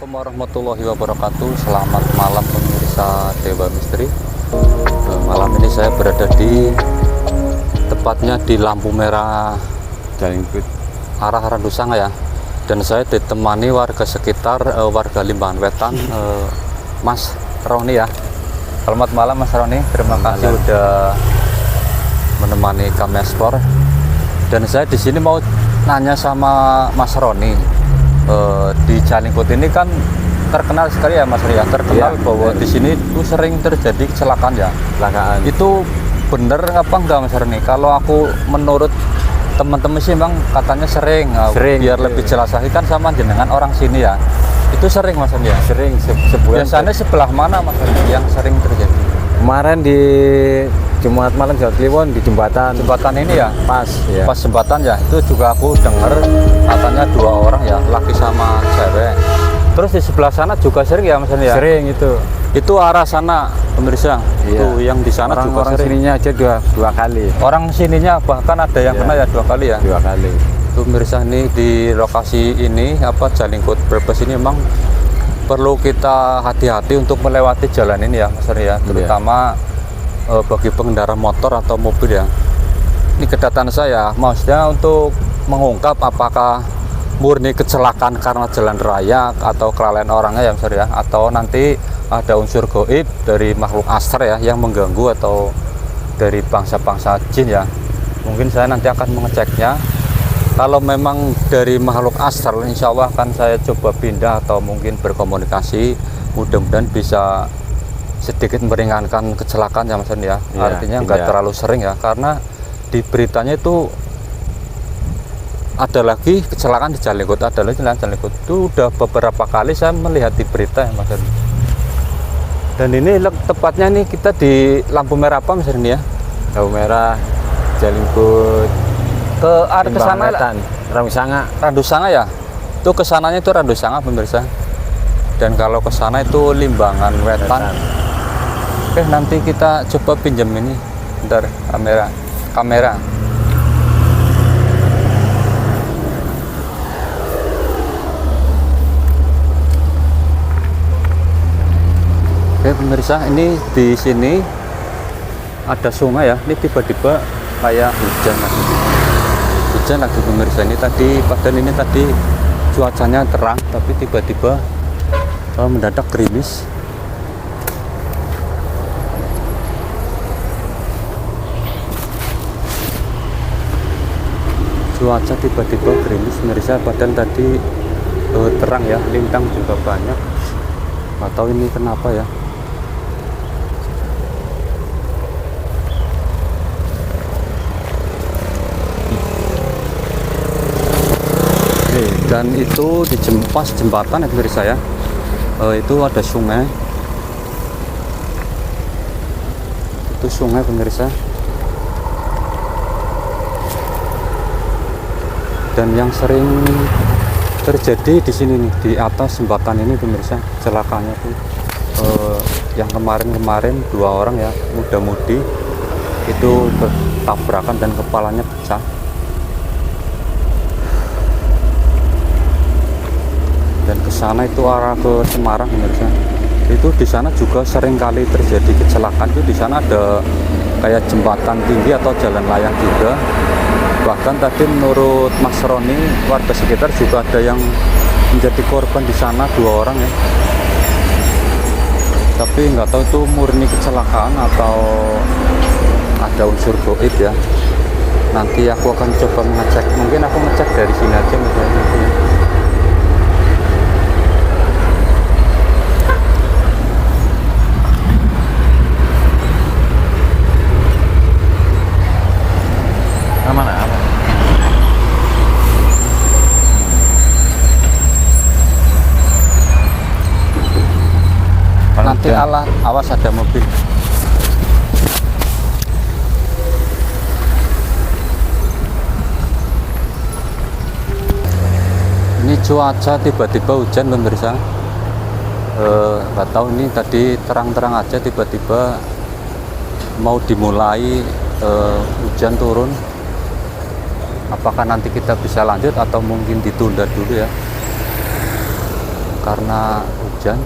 Assalamualaikum warahmatullahi wabarakatuh. Selamat malam pemirsa Dewa Misteri. Malam ini saya berada di tepatnya di lampu merah Jalingkut arah Randusanga ya. Dan saya ditemani warga sekitar, warga Limbangan Wetan, Mas Roni ya. Selamat malam Mas Roni. Terima kasih udah menemani kami ekspor. Dan saya di sini mau nanya sama Mas Roni. Di Jalingkut ini kan terkenal sekali ya Mas Ria, terkenal bahwa di sini tuh sering terjadi kecelakaan ya. kecelakaan. Itu bener apa enggak Mas Roni? Kalau aku menurut teman-teman sih memang katanya sering. Biar lebih jelas lagi kan sama jenengan orang sini ya. Itu sering Mas Roni ya? Sering sebulan. Biasanya sebelah mana Mas Roni yang sering terjadi? Kemarin di Jumat malam Jawa Kliwon di jembatan ini ya? pas ya. Pas jembatan ya, itu juga aku dengar katanya 2 orang ya, laki sama cewek. Terus di sebelah sana juga sering ya Mas ya? Sering itu. Itu arah sana pemirsa. Iya. Itu yang di sana juga Orang sering. sininya aja dua kali. Orang sininya bahkan ada yang kena ya 2 kali ya. 2 kali. Itu pemirsa, ini di lokasi ini Jalingkut Brebes ini memang perlu kita hati-hati untuk melewati jalan ini ya Mas ya, terutama bagi pengendara motor atau mobil ya. Ini kedatangan saya maksudnya untuk mengungkap apakah murni kecelakaan karena jalan raya atau kelalaian orangnya ya Mas ya, atau nanti ada unsur goib dari makhluk astral ya yang mengganggu, atau dari bangsa-bangsa jin ya. Mungkin saya nanti akan mengeceknya. Kalau memang dari makhluk astral, insya Allah akan saya coba pindah atau mungkin berkomunikasi, mudah-mudahan bisa sedikit meringankan kecelakaan ya Mas ya. Artinya nggak terlalu sering ya, karena di beritanya itu ada lagi kecelakaan di Jalingkut, ada lagi Jalingkut itu udah beberapa kali saya melihat di berita ya Mas. Dan ini tepatnya nih kita di lampu merah apa Mas ya? Lampu merah Jalingkut Ke arah ke sana Randusanga ya. Itu kesananya itu Randusanga pemirsa. Dan kalau ke sana itu Limbangan Wetan. Oke, nanti kita coba pinjam ini. Bentar, kamera. Oke pemirsa, ini di sini ada sungai ya. Ini tiba-tiba kayak hujan lagi pemirsa. Ini tadi, padahal ini tadi cuacanya terang, tapi tiba-tiba mendadak gerimis. Cuaca tiba-tiba gerimis pemirsa, padahal tadi terang ya, lintang juga banyak. Nggak tahu ini kenapa ya. Dan itu di jembatan ya pemirsa ya, itu ada sungai. Itu sungai pemirsa. Dan yang sering terjadi di sini nih, di atas jembatan ini pemirsa, celakanya tuh yang kemarin 2 orang ya, muda-mudi itu bertabrakan dan kepalanya pecah. Dan ke sana itu arah ke Semarang pemirsa. Itu di sana juga sering kali terjadi kecelakaan. Itu di sana ada kayak jembatan tinggi atau jalan layang juga. Bahkan tadi menurut Mas Roni, warga sekitar juga ada yang menjadi korban di sana, 2 orang ya. Tapi nggak tahu itu murni kecelakaan atau ada unsur goib ya. Nanti aku akan coba mengecek. Mungkin aku ngecek dari sini aja misalnya. Nanti awas ada mobil. Ini cuaca tiba-tiba hujan pemirsa. Nggak tahu ini tadi terang-terang aja tiba-tiba mau dimulai hujan turun. Apakah nanti kita bisa lanjut atau mungkin ditunda dulu ya? karena hujan.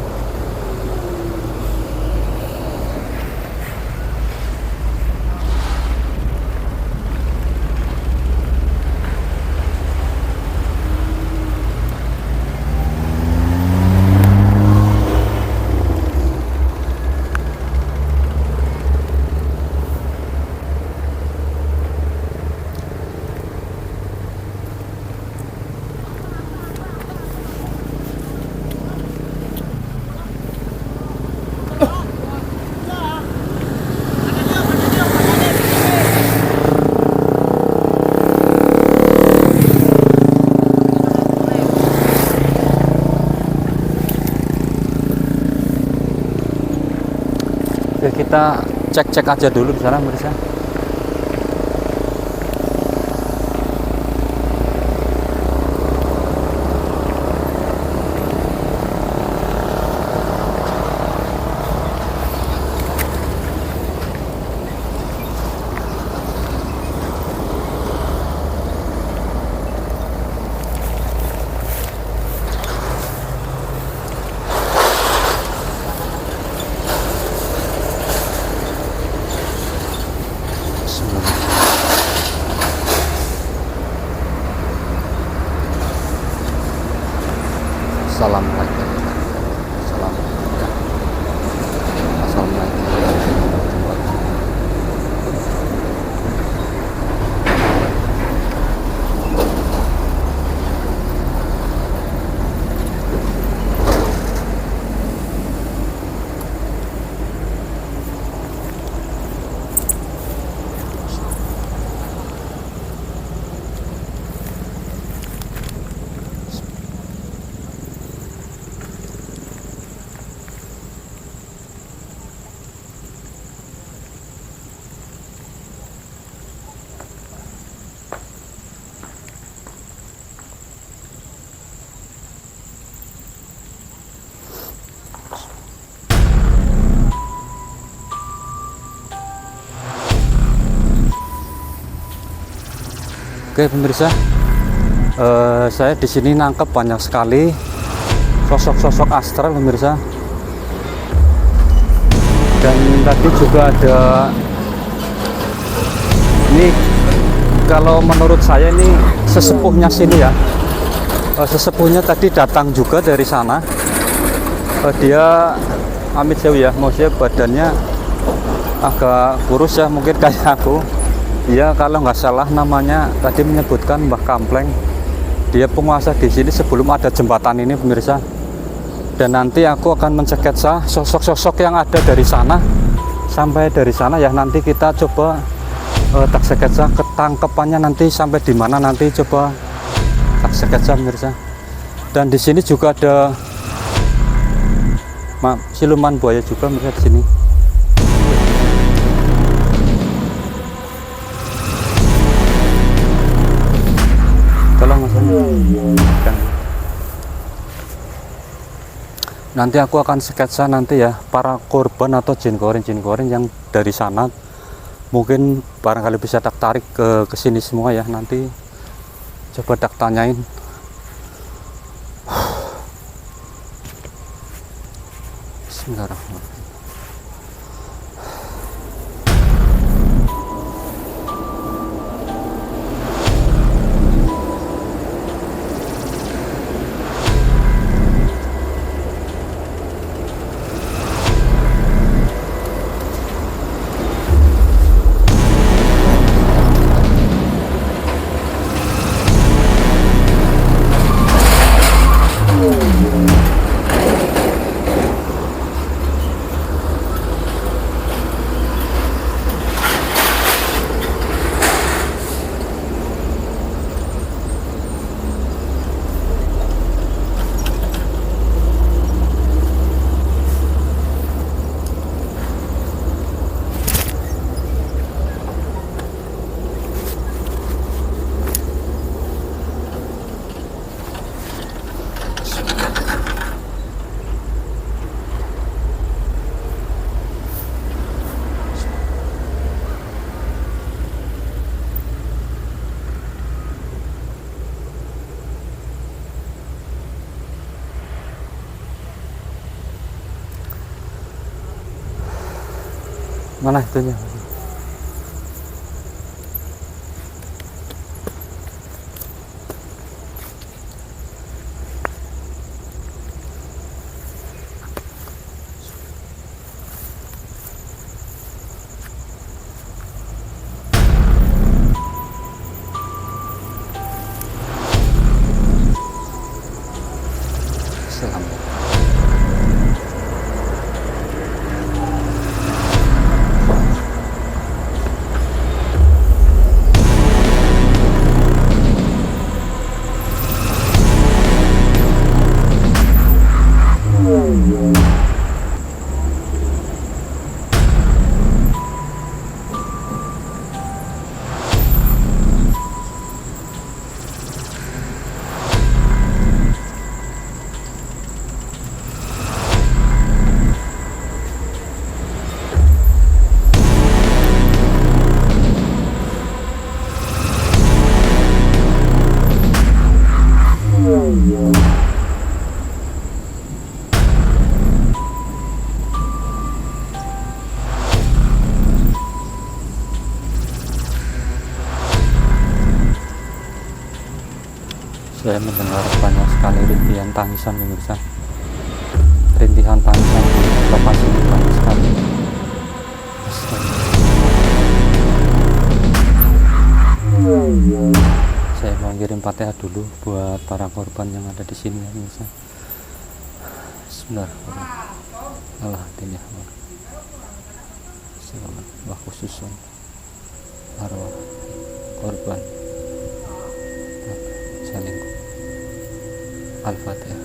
Oke, kita cek-cek aja dulu di sana, pemirsa. Assalamualaikum. Assalamualaikum. Assalamualaikum. Oke pemirsa, saya di sini nangkep banyak sekali sosok-sosok astral pemirsa. Dan tadi juga ada, ini kalau menurut saya ini sesepuhnya sini ya, sesepuhnya tadi datang juga dari sana. Dia amit jauh ya, maksudnya badannya agak kurus ya, mungkin kayak aku. Dia kalau nggak salah namanya tadi menyebutkan Mbah Kampleng. Dia penguasa di sini sebelum ada jembatan ini pemirsa. Dan nanti aku akan mensketsa sosok-sosok yang ada dari sana sampai dari sana ya. Nanti kita coba tak sketsa ketangkepannya nanti sampai di mana, nanti coba tak sketsa pemirsa. Dan di sini juga ada siluman buaya juga pemirsa di sini. Nanti aku akan sketsa nanti ya para korban atau jin korin yang dari sana, mungkin barangkali bisa tak tarik ke sini semua ya. Nanti coba tak tanyain. Bismillahirrahmanirrahim. Mana itunya? Selamat. Saya mendengar banyak sekali rintihan tangisan pemirsa. Rintihan tangisan di lokasi ini banyak sekali. Saya mau kirim Fatihah dulu buat para korban yang ada di sini ya pemirsa. Sebentar. Allah hatinya. Selamat wa khususun arwah korban salingku. Al-Fatihah.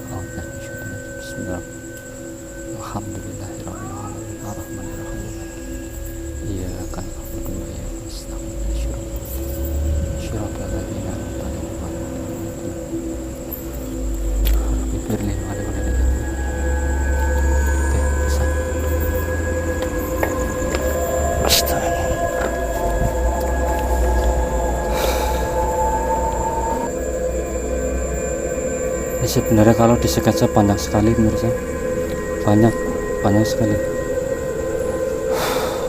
Bismillah. Alhamdulillahirabbil alamin arrahmanir rahim. Iyyaka na'budu wa iyyaka nasta'in. Shiratal ladzina an'amta 'alaihim. Rabbighfirli wa li walidayya. Sebenarnya kalau di sketsa panjang sekali pemirsa, banyak sekali.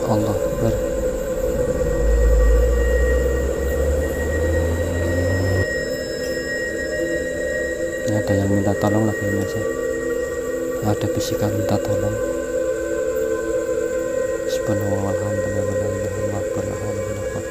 Allah Akbar. Ini ada yang minta tolong lagi pemirsa, ada bisikan minta tolong. Subhanallah walhamdulillah wa la ilaha illallah wallahul akbar.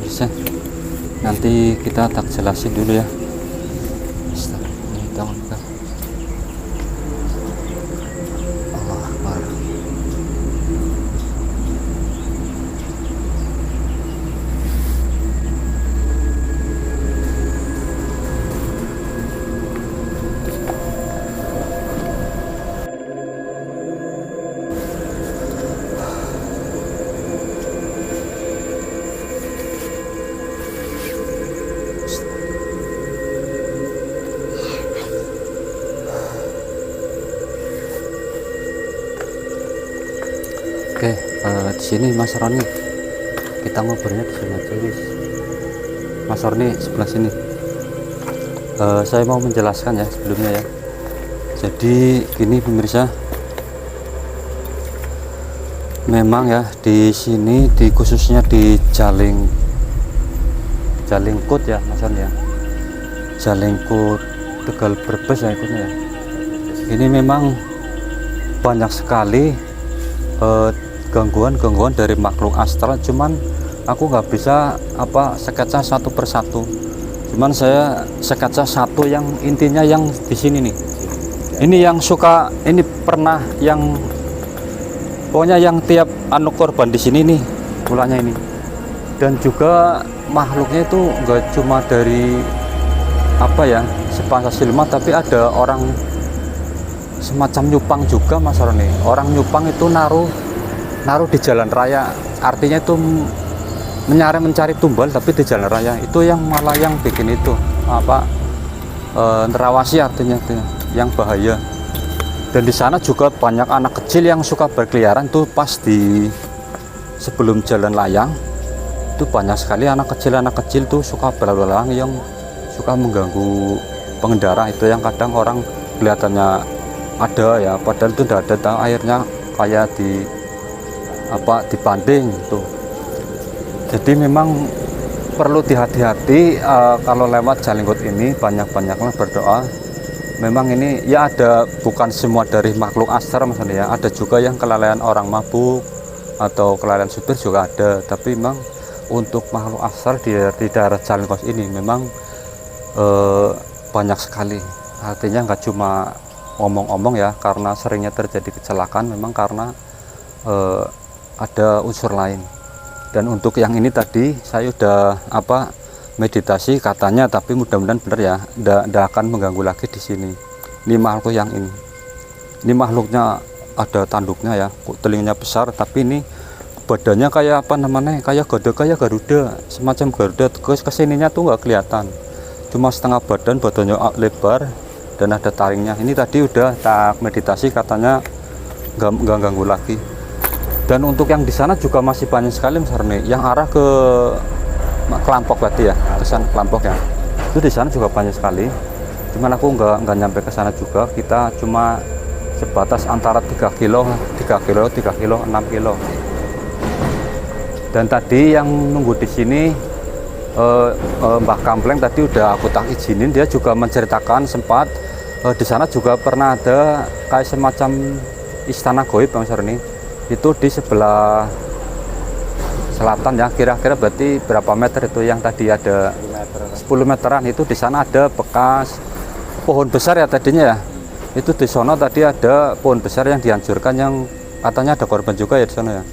pemirsa. Nanti kita tak jelasin dulu ya. Ini tangan buka. Allah Akbar. Oke, di sini Mas Roni, kita ngobrolnya di sini aja, wis. Mas Roni sebelah sini. Saya mau menjelaskan ya sebelumnya ya. Jadi gini pemirsa, memang ya di sini khususnya di Jalingkut ya Mas Roni ya. Jalingkut Tegal Brebes ya ikutnya ya. Ini memang banyak sekali gangguan dari makhluk astral, cuman aku nggak bisa sketsa satu persatu, cuman saya sketsa satu yang intinya yang di sini nih. Ini yang suka, ini pernah yang pokoknya yang tiap korban di sini nih ulahnya ini. Dan juga makhluknya itu nggak cuma dari sepasang silma, tapi ada orang semacam nyupang juga Mas Roni. Orang nyupang itu naruh di jalan raya, artinya itu mencari tumbal tapi di jalan raya. Itu yang malah yang bikin itu nerawasi, artinya itu yang bahaya. Dan di sana juga banyak anak kecil yang suka berkeliaran tuh pas di sebelum jalan layang. Itu banyak sekali anak kecil tuh suka berlalu-lalang yang suka mengganggu pengendara. Itu yang kadang orang kelihatannya ada ya, padahal itu tidak ada, airnya kayak dibanding tuh. Jadi memang perlu hati-hati kalau lewat Jalingkut ini, banyak-banyaklah berdoa. Memang ini ya ada, bukan semua dari makhluk astral Mas ya, ada juga yang kelalaian orang mabuk atau kelalaian supir juga ada. Tapi memang untuk makhluk astral di daerah Jalingkut ini memang banyak sekali. Artinya nggak cuma omong-omong ya, karena seringnya terjadi kecelakaan memang karena ada unsur lain. Dan untuk yang ini tadi saya udah meditasi katanya, tapi mudah-mudahan benar ya, ndak akan mengganggu lagi di sini. Ini makhluk yang ini makhluknya ada tanduknya ya, telinganya besar, tapi ini badannya kayak kayak Garuda, semacam Garuda. Kesininya tuh nggak kelihatan, cuma setengah badannya lebar dan ada taringnya. Ini tadi udah tak meditasi katanya nggak ganggu lagi. Dan untuk yang di sana juga masih banyak sekali Mas Roni, yang arah ke Kelampok berarti ya, kesan Kelampok ya. Itu di sana juga banyak sekali. Cuman aku nggak nyampe ke sana juga. Kita cuma sebatas antara 3 kilo, 6 kilo. Dan tadi yang nunggu di sini Mbah Kampleng tadi udah aku tak izinin, dia juga menceritakan sempat di sana juga pernah ada kayak semacam istana goib Mas Roni. Itu di sebelah selatan ya, kira-kira berarti berapa meter itu yang tadi ada 10 meteran. Itu di sana ada bekas pohon besar ya tadinya ya. Itu di sana tadi ada pohon besar yang dihancurkan, yang katanya ada korban juga ya di sana ya.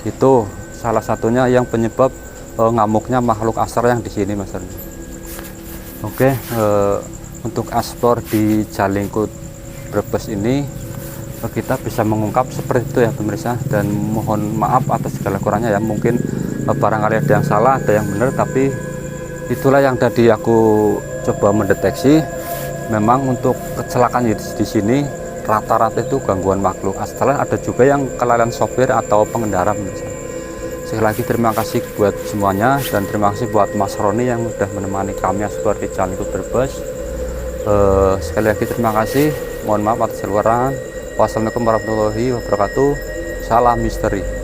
Itu salah satunya yang penyebab ngamuknya makhluk astral yang di sini Mas Roni. Oke, untuk eksplor di Jalingkut Brebes ini kita bisa mengungkap seperti itu ya pemirsa, dan mohon maaf atas segala kurangnya ya. Mungkin barangkali ada yang salah, ada yang benar, tapi itulah yang tadi aku coba mendeteksi. Memang untuk kecelakaan di sini rata-rata itu gangguan makhluk astral, ada juga yang kelalaian sopir atau pengendara pemirsa. Sekali lagi terima kasih buat semuanya, dan terima kasih buat Mas Roni yang sudah menemani kami seperti Jalingkut Brebes. Sekali lagi terima kasih, mohon maaf atas kekurangan. Wassalamualaikum warahmatullahi wabarakatuh. Salam misteri.